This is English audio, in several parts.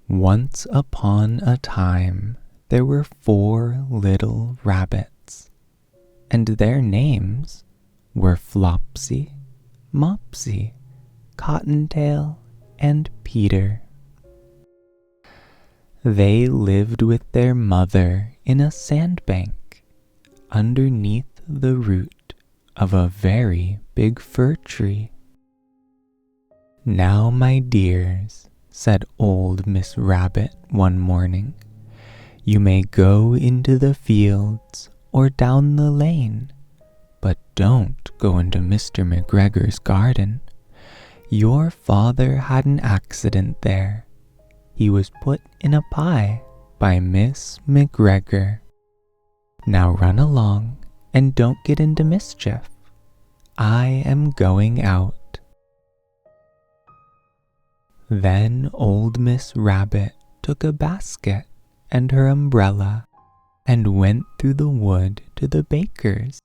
Once upon a time, there were 4 little rabbits, and their names were Flopsy, Mopsy, Cottontail, and Peter. They lived with their mother in a sandbank underneath the root of a very big fir tree. "Now, my dears," said old Miss Rabbit one morning, "you may go into the fields or down the lane, but don't go into Mr. McGregor's garden. Your father had an accident there. He was put in a pie by Miss McGregor. Now run along and don't get into mischief. I am going out." Then old Miss Rabbit took a basket and her umbrella and went through the wood to the baker's.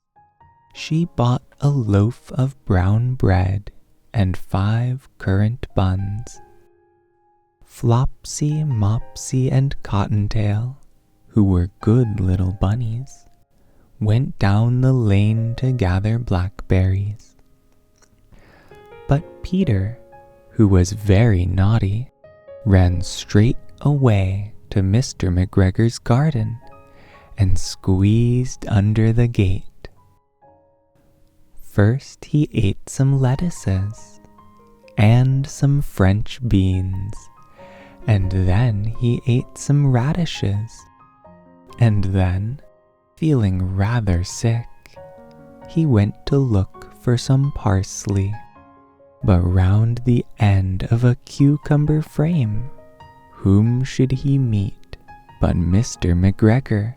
She bought a loaf of brown bread and 5 currant buns. Flopsy, Mopsy, and Cottontail, who were good little bunnies, went down the lane to gather blackberries. But Peter, who was very naughty, ran straight away to Mr. McGregor's garden and squeezed under the gate. First he ate some lettuces and some French beans, and then he ate some radishes, and then, feeling rather sick, he went to look for some parsley. But round the end of a cucumber frame, whom should he meet but Mr. McGregor?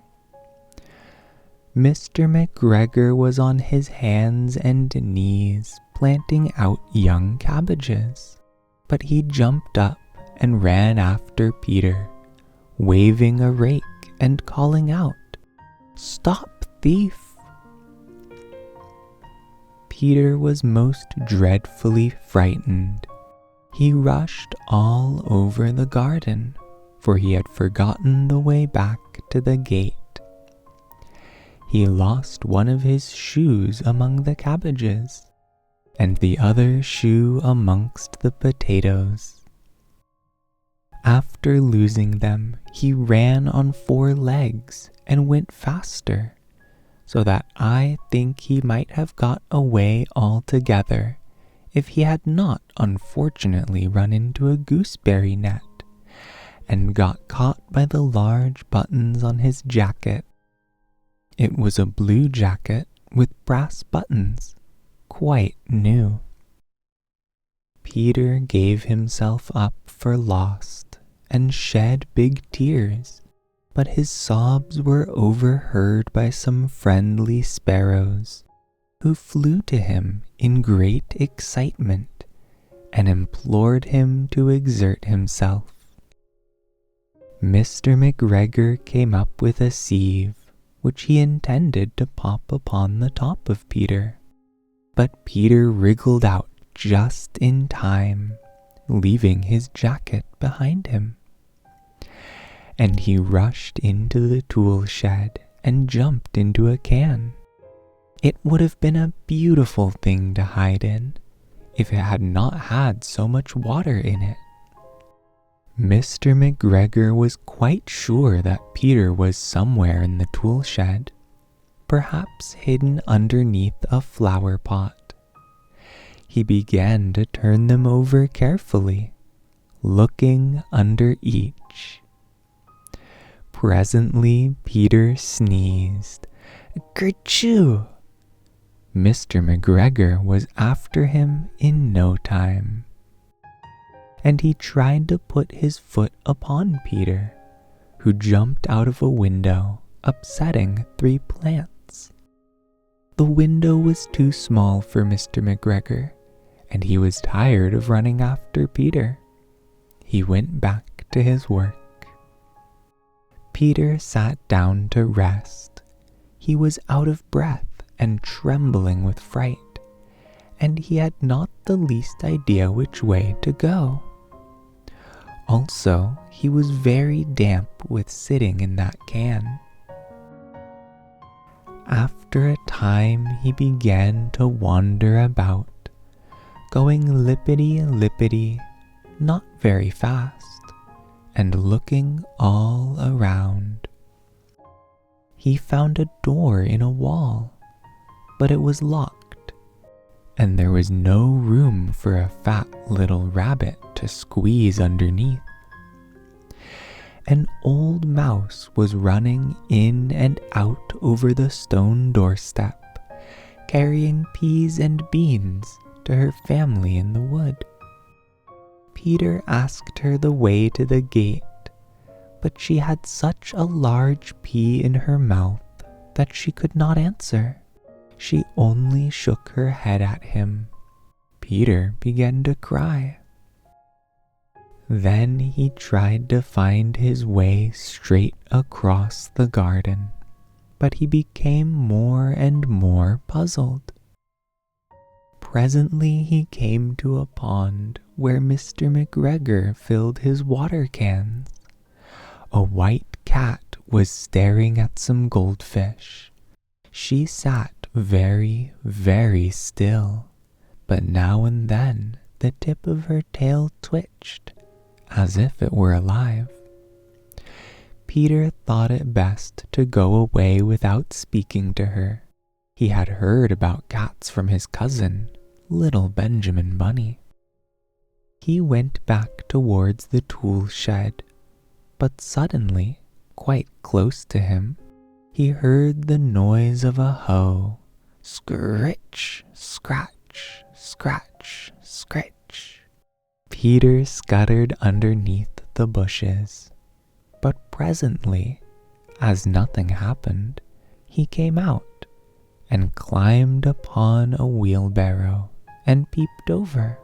Mr. McGregor was on his hands and knees planting out young cabbages, but he jumped up and ran after Peter, waving a rake and calling out, "Stop, thief!" Peter was most dreadfully frightened. He rushed all over the garden, for he had forgotten the way back to the gate. He lost one of his shoes among the cabbages, and the other shoe amongst the potatoes. After losing them, he ran on 4 legs and went faster, so that I think he might have got away altogether if he had not unfortunately run into a gooseberry net and got caught by the large buttons on his jacket. It was a blue jacket with brass buttons, quite new. Peter gave himself up for lost and shed big tears, but his sobs were overheard by some friendly sparrows, who flew to him in great excitement and implored him to exert himself. Mr. McGregor came up with a sieve, which he intended to pop upon the top of Peter, but Peter wriggled out just in time, leaving his jacket behind him. And he rushed into the tool shed and jumped into a can. It would have been a beautiful thing to hide in if it had not had so much water in it. Mr. McGregor was quite sure that Peter was somewhere in the tool shed, perhaps hidden underneath a flower pot. He began to turn them over carefully, looking under each. Presently Peter sneezed. "Kerchoo!" Mr. McGregor was after him in no time, and he tried to put his foot upon Peter, who jumped out of a window, upsetting 3 plants. The window was too small for Mr. McGregor, and he was tired of running after Peter. He went back to his work. Peter sat down to rest. He was out of breath and trembling with fright, and he had not the least idea which way to go. Also, he was very damp with sitting in that can. After a time, he began to wander about, going lippity-lippity, not very fast, and looking all around. He found a door in a wall, but it was locked, and there was no room for a fat little rabbit to squeeze underneath. An old mouse was running in and out over the stone doorstep, carrying peas and beans to her family in the wood. Peter asked her the way to the gate, but she had such a large pea in her mouth that she could not answer. She only shook her head at him. Peter began to cry. Then he tried to find his way straight across the garden, but he became more and more puzzled. Presently he came to a pond where Mr. McGregor filled his water cans. A white cat was staring at some goldfish. She sat very, very still, but now and then the tip of her tail twitched, as if it were alive. Peter thought it best to go away without speaking to her. He had heard about cats from his cousin, little Benjamin Bunny. He went back towards the tool shed, but suddenly, quite close to him, he heard the noise of a hoe. Scritch, scratch, scratch, scritch. Peter scuttered underneath the bushes, but presently, as nothing happened, he came out and climbed upon a wheelbarrow and peeped over.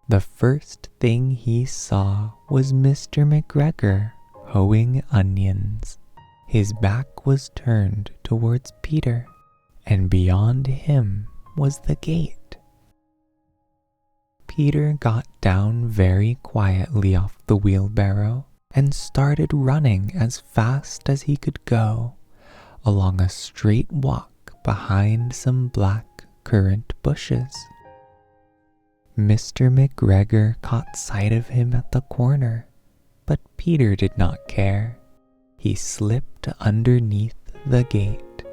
The first thing he saw was Mr. McGregor hoeing onions. His back was turned towards Peter, and beyond him was the gate. Peter got down very quietly off the wheelbarrow and started running as fast as he could go along a straight walk behind some black currant bushes. Mr. McGregor caught sight of him at the corner, but Peter did not care. He slipped underneath the gate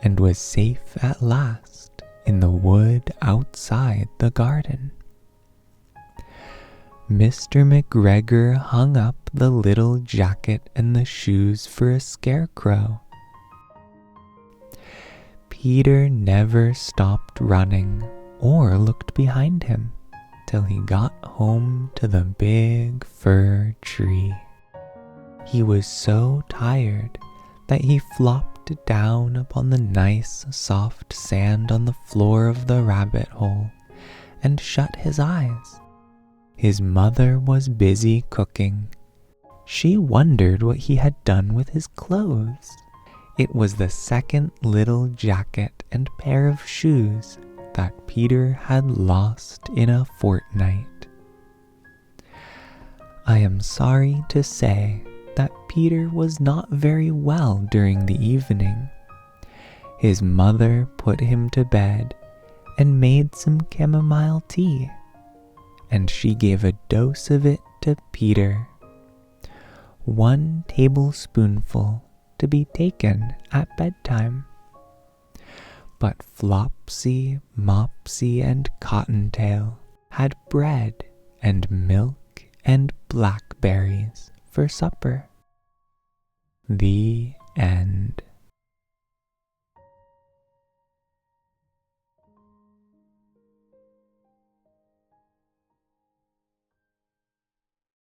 and was safe at last in the wood outside the garden. Mr. McGregor hung up the little jacket and the shoes for a scarecrow. Peter never stopped running or looked behind him till he got home to the big fir tree. He was so tired that he flopped down upon the nice soft sand on the floor of the rabbit hole and shut his eyes. His mother was busy cooking. She wondered what he had done with his clothes. It was the second little jacket and pair of shoes that Peter had lost in a fortnight. I am sorry to say that Peter was not very well during the evening. His mother put him to bed and made some chamomile tea, and she gave a dose of it to Peter. 1 tablespoonful to be taken at bedtime. But Flopsy, Mopsy, and Cottontail had bread and milk and blackberries for supper. The end.